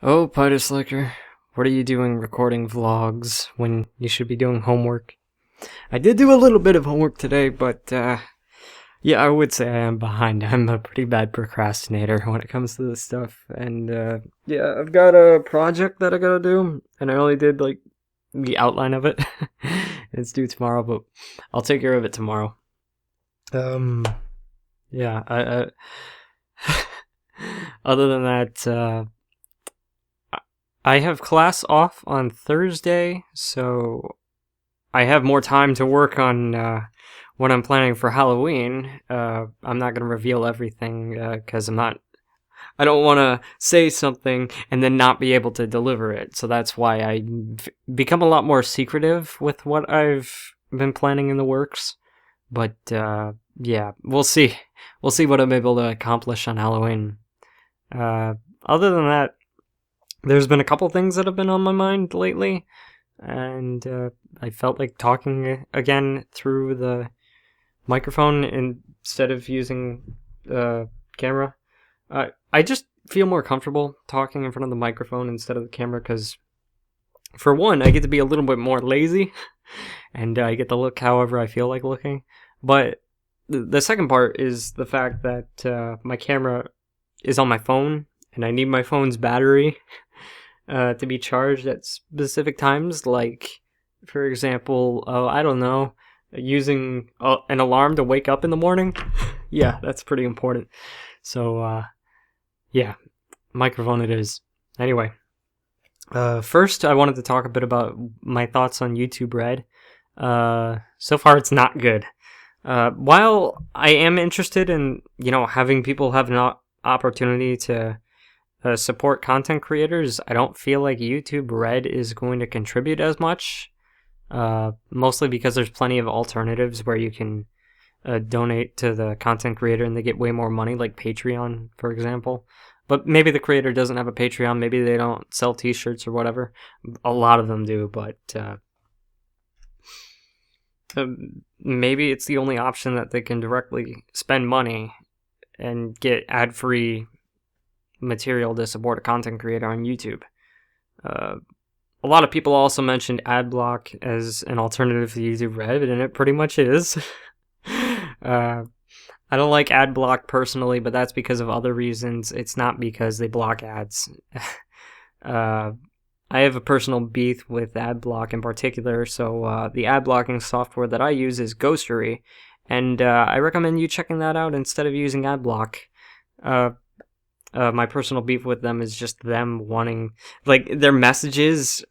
Oh, Pita Slicker, what are you doing recording vlogs when you should be doing homework? I did do a little bit of homework today, but yeah, I would say I am behind. I'm a pretty bad procrastinator when it comes to this stuff. And yeah, I've got a project that I gotta do, and I only did like the outline of it. It's due tomorrow, but I'll take care of it tomorrow. Um, yeah, other than that, I have class off on Thursday, so I have more time to work on what I'm planning for Halloween. I'm not gonna reveal everything because I don't want to say something and then not be able to deliver it. So that's why become a lot more secretive with what I've been planning in the works. But yeah, we'll see. We'll see what I'm able to accomplish on Halloween. Other than that, there's been a couple things that have been on my mind lately, and I felt like talking again through the microphone instead of using the camera. I just feel more comfortable talking in front of the microphone instead of the camera because, for one, I get to be a little bit more lazy, and I get to look however I feel like looking. But the second part is the fact that my camera is on my phone, and I need my phone's battery to be charged at specific times, like, for example, I don't know, using an alarm to wake up in the morning. Yeah, that's pretty important. So, yeah, microphone it is. Anyway, first I wanted to talk a bit about my thoughts on YouTube Red. So far it's not good. While I am interested in, having people have an opportunity to support content creators, I don't feel like YouTube Red is going to contribute as much. Mostly because there's plenty of alternatives where you can donate to the content creator and they get way more money, like Patreon, for example. But maybe the creator doesn't have a Patreon, maybe they don't sell t-shirts or whatever. A lot of them do, but maybe it's the only option that they can directly spend money and get ad-free material to support a content creator on YouTube. A lot of people also mentioned AdBlock as an alternative to YouTube Red, and it pretty much is. I don't like AdBlock personally, but that's because of other reasons. It's not because they block ads. I have a personal beef with AdBlock in particular, so the ad blocking software that I use is Ghostery, and I recommend you checking that out instead of using AdBlock. My personal beef with them is just them wanting, like, their messages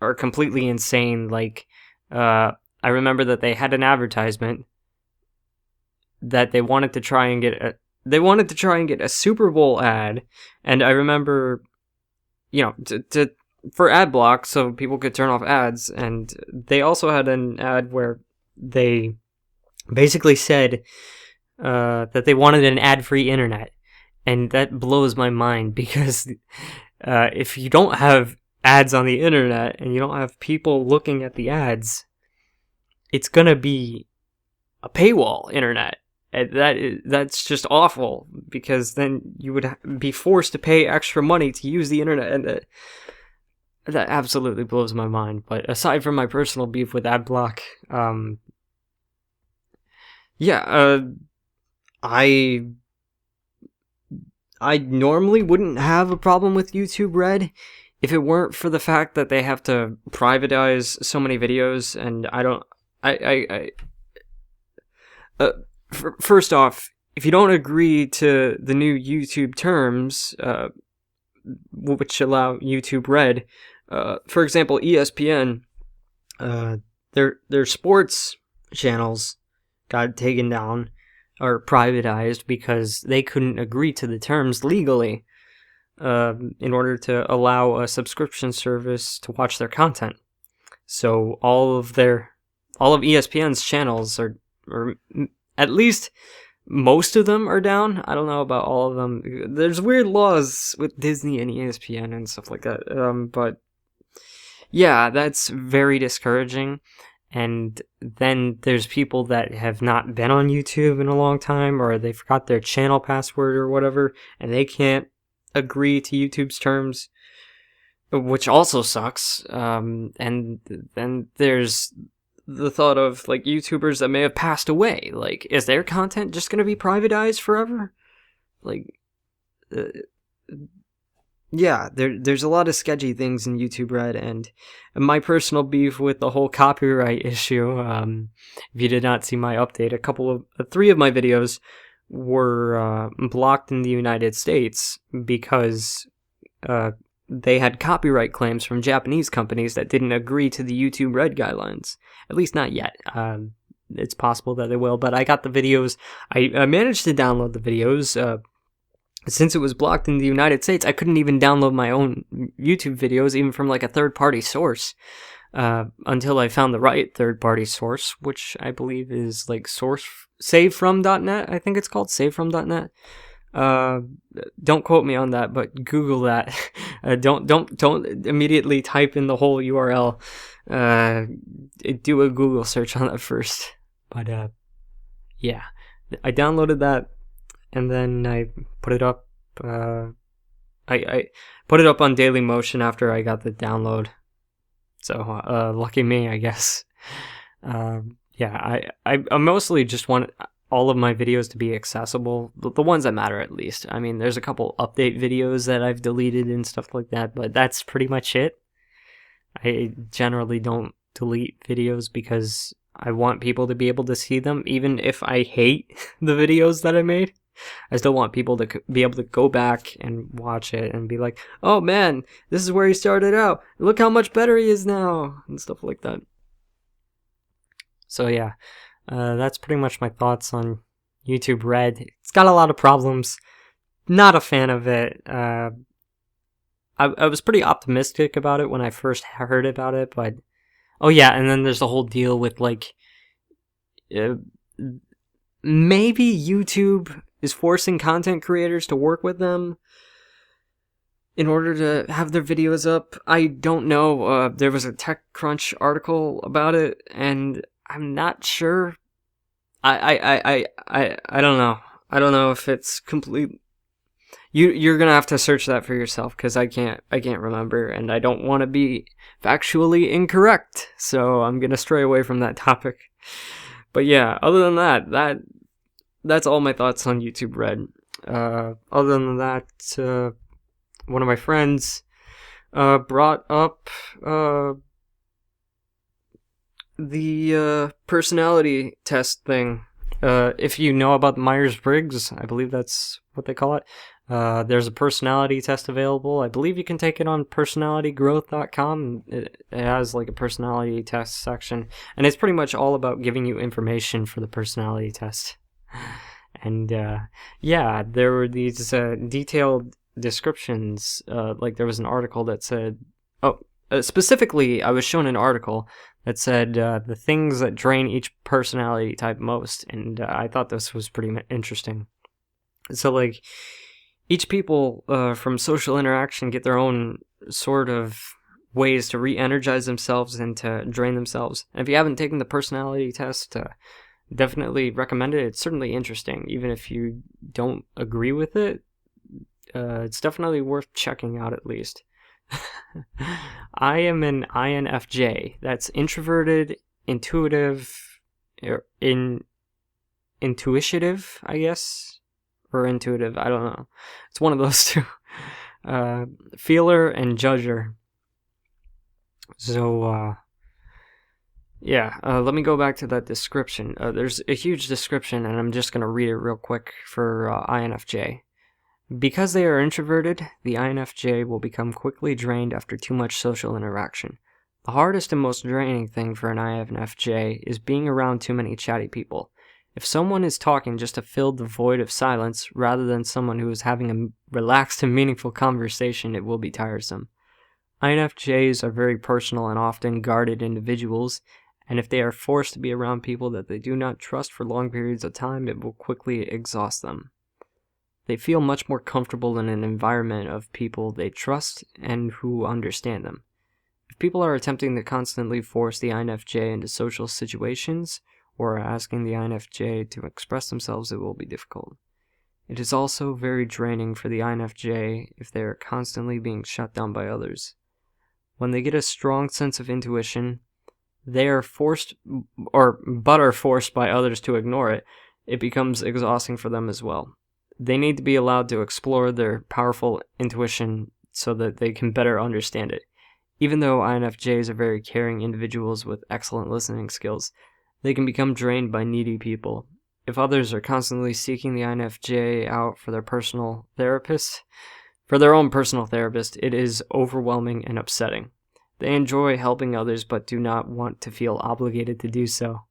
are completely insane. Like, I remember that they had an advertisement that they wanted to try and get a Super Bowl ad, and I remember, for ad block so people could turn off ads, and they also had an ad where they basically said that they wanted an ad-free internet. And that blows my mind because if you don't have ads on the internet and you don't have people looking at the ads, it's gonna be a paywall internet. And that's just awful, because then you would be forced to pay extra money to use the internet, and that absolutely blows my mind. But aside from my personal beef with AdBlock, I normally wouldn't have a problem with YouTube Red if it weren't for the fact that they have to privatize so many videos, and first off, if you don't agree to the new YouTube terms, which allow YouTube Red, for example, ESPN, their sports channels got taken down or privatized because they couldn't agree to the terms legally in order to allow a subscription service to watch their content. So all of ESPN's channels are, or at least most of them, are down. I don't know about all of them. There's weird laws with Disney and ESPN and stuff like that. But yeah, that's very discouraging. And then there's people that have not been on YouTube in a long time, or they forgot their channel password or whatever, and they can't agree to YouTube's terms, which also sucks. And then there's the thought of like YouTubers that may have passed away. Like, is their content just gonna be privatized forever? Like, uh, yeah, there's a lot of sketchy things in YouTube Red, and my personal beef with the whole copyright issue. If you did not see my update, three of my videos were blocked in the United States because they had copyright claims from Japanese companies that didn't agree to the YouTube Red guidelines. At least not yet. It's possible that they will, but I got the videos. I managed to download the videos. Since it was blocked in the United States, I couldn't even download my own YouTube videos, even from like a third-party source, until I found the right third-party source, which I believe is like savefrom.net. I think it's called savefrom.net. Don't quote me on that, but Google that. Don't immediately type in the whole URL. Do a Google search on that first. But yeah, I downloaded that, and then I put it up. I put it up on Daily Motion after I got the download. So lucky me, I guess. Yeah, I mostly just want all of my videos to be accessible, the ones that matter at least. I mean, there's a couple update videos that I've deleted and stuff like that, but that's pretty much it. I generally don't delete videos because I want people to be able to see them, even if I hate the videos that I made. I still want people to be able to go back and watch it and be like, oh man, this is where he started out. Look how much better he is now, and stuff like that. So yeah. That's pretty much my thoughts on YouTube Red. It's got a lot of problems. Not a fan of it. I was pretty optimistic about it when I first heard about it, but oh yeah, and then there's the whole deal with like maybe YouTube is forcing content creators to work with them in order to have their videos up. I don't know. There was a TechCrunch article about it, and I'm not sure. I don't know. I don't know if it's complete. You're gonna have to search that for yourself, because I can't remember, and I don't want to be factually incorrect, so I'm gonna stray away from that topic. But yeah, other than that's all my thoughts on YouTube Red. Other than that, one of my friends brought up the personality test thing. If you know about Myers-Briggs, I believe that's what they call it. There's a personality test available. I believe you can take it on personalitygrowth.com. It has like a personality test section, and it's pretty much all about giving you information for the personality test. And yeah, there were these detailed descriptions. Like there was an article that said, specifically, I was shown an article that said the things that drain each personality type most, and I thought this was pretty interesting. So like, each people from social interaction get their own sort of ways to re-energize themselves and to drain themselves. And if you haven't taken the personality test, definitely recommend it. It's certainly interesting, even if you don't agree with it. It's definitely worth checking out at least. I am an INFJ. That's introverted, intuitive, intuitive, I guess, or intuitive. I don't know. It's one of those two. Feeler and judger. So, yeah, let me go back to that description. There's a huge description, and I'm just going to read it real quick for INFJ. Because they are introverted, the INFJ will become quickly drained after too much social interaction. The hardest and most draining thing for an INFJ is being around too many chatty people. If someone is talking just to fill the void of silence, rather than someone who is having a relaxed and meaningful conversation, it will be tiresome. INFJs are very personal and often guarded individuals, and if they are forced to be around people that they do not trust for long periods of time, it will quickly exhaust them. They feel much more comfortable in an environment of people they trust and who understand them. If people are attempting to constantly force the INFJ into social situations, or are asking the INFJ to express themselves, it will be difficult. It is also very draining for the INFJ if they are constantly being shut down by others. When they get a strong sense of intuition, they are forced by others to ignore it. It becomes exhausting for them as well. They need to be allowed to explore their powerful intuition so that they can better understand it. Even though INFJs are very caring individuals with excellent listening skills, they can become drained by needy people. If others are constantly seeking the INFJ out for their own personal therapist, it is overwhelming and upsetting. They enjoy helping others but do not want to feel obligated to do so.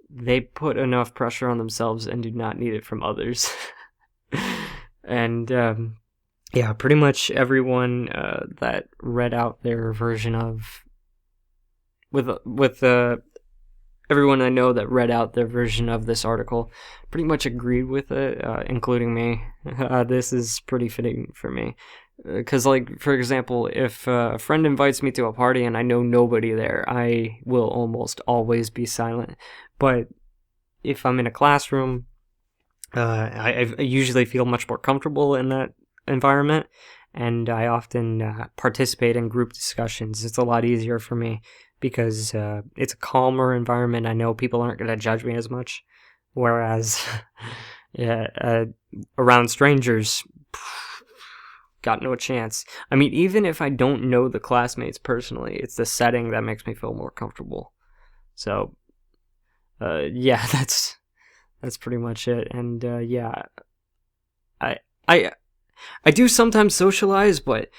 They put enough pressure on themselves and do not need it from others. And yeah, pretty much everyone that read out their version of everyone I know that read out their version of this article pretty much agreed with it, including me. This is pretty fitting for me. Because, like, for example, if a friend invites me to a party and I know nobody there, I will almost always be silent. But if I'm in a classroom, I usually feel much more comfortable in that environment, and I often participate in group discussions. It's a lot easier for me because it's a calmer environment. I know people aren't going to judge me as much, whereas around strangers, got no chance. I mean, even if I don't know the classmates personally, it's the setting that makes me feel more comfortable. So, yeah, that's pretty much it. And yeah, I do sometimes socialize, but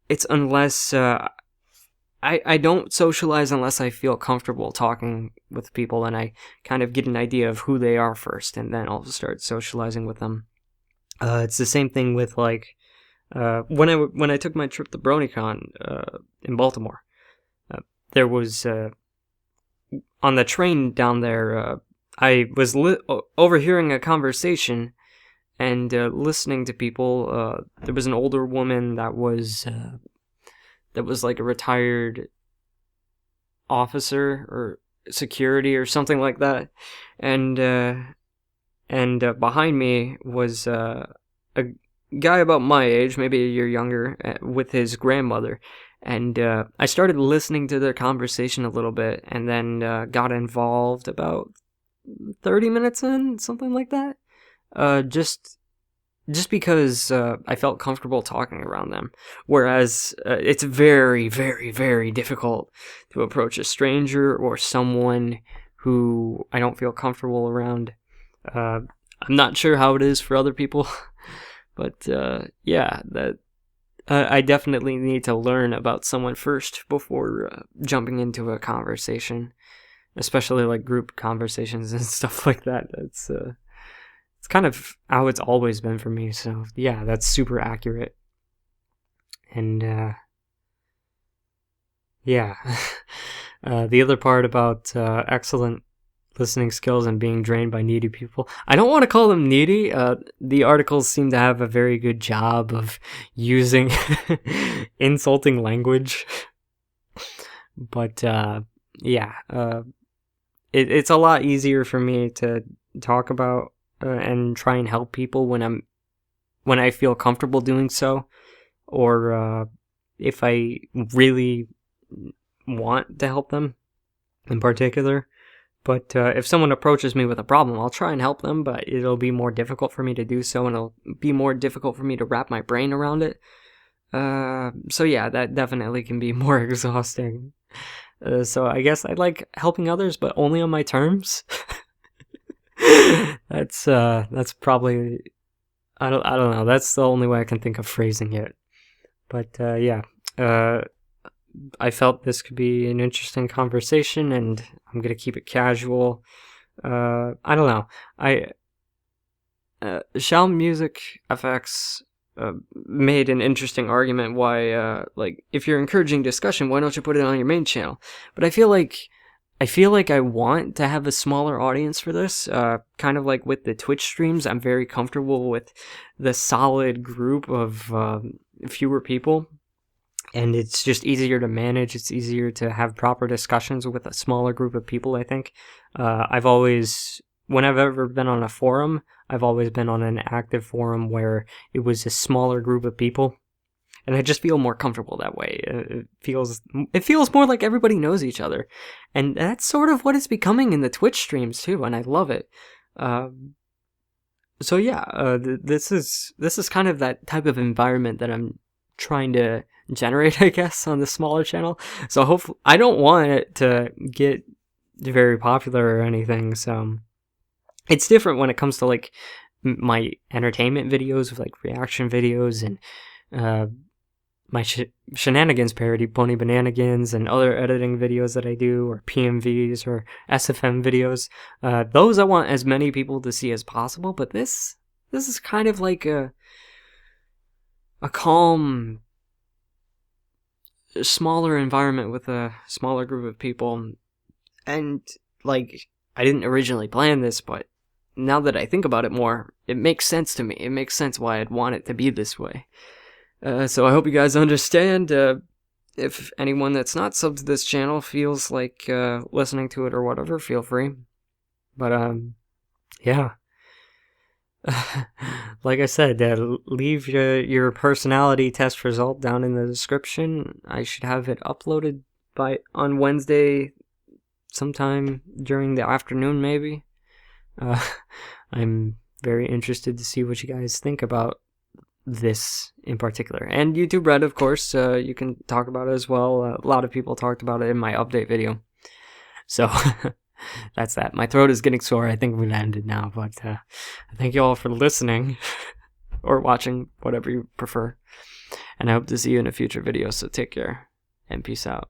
it's unless I don't socialize unless I feel comfortable talking with people and I kind of get an idea of who they are first, and then I'll start socializing with them. It's the same thing with like when I took my trip to BronyCon in Baltimore. There was on the train down there. I was overhearing a conversation and listening to people. There was an older woman that was like a retired officer or security or something like that, and behind me was a guy about my age, maybe a year younger, with his grandmother. And I started listening to their conversation a little bit, and then got involved about 30 minutes in, something like that. Just because I felt comfortable talking around them. Whereas it's very, very, very difficult to approach a stranger or someone who I don't feel comfortable around. I'm not sure how it is for other people, but yeah, that I definitely need to learn about someone first before jumping into a conversation, especially like group conversations and stuff like that. It's kind of how it's always been for me. So yeah, that's super accurate. And yeah, the other part about excellent listening skills and being drained by needy people. I don't want to call them needy. The articles seem to have a very good job of using insulting language. But yeah, it's a lot easier for me to talk about and try and help people when I feel comfortable doing so, or if I really want to help them in particular. But if someone approaches me with a problem, I'll try and help them, but it'll be more difficult for me to do so, and it'll be more difficult for me to wrap my brain around it. So yeah, that definitely can be more exhausting. So I guess I like helping others, but only on my terms. That's probably, I don't know. That's the only way I can think of phrasing it. But yeah, I felt this could be an interesting conversation, and I'm gonna keep it casual. I don't know. Shall Music FX made an interesting argument why, like, if you're encouraging discussion, why don't you put it on your main channel? But I feel like I want to have a smaller audience for this. Kind of like with the Twitch streams, I'm very comfortable with the solid group of fewer people. And it's just easier to manage. It's easier to have proper discussions with a smaller group of people, I think. I've always when I've ever been on a forum, I've always been on an active forum where it was a smaller group of people, and I just feel more comfortable that way. It feels more like everybody knows each other, and that's sort of what it's becoming in the Twitch streams too, and I love it. So yeah, this is kind of that type of environment that I'm trying to generate, I guess, on the smaller channel. So hopefully, I don't want it to get very popular or anything. So it's different when it comes to like my entertainment videos with like reaction videos and my shenanigans parody, Pony Bananigans, and other editing videos that I do, or PMVs or SFM videos. Those I want as many people to see as possible, but this is kind of like a calm, smaller environment with a smaller group of people. And like, I didn't originally plan this, but now that I think about it more, it makes sense to me. It makes sense why I'd want it to be this way. So I hope you guys understand. If anyone that's not subbed to this channel feels like listening to it or whatever, feel free. But yeah. Like I said, leave your personality test result down in the description. I should have it uploaded on Wednesday, sometime during the afternoon, maybe. I'm very interested to see what you guys think about this in particular. And YouTube Red, of course, you can talk about it as well. A lot of people talked about it in my update video. So that's that. My throat is getting sore. I think we've ended now, but thank you all for listening or watching, whatever you prefer. And I hope to see you in a future video, so take care and peace out.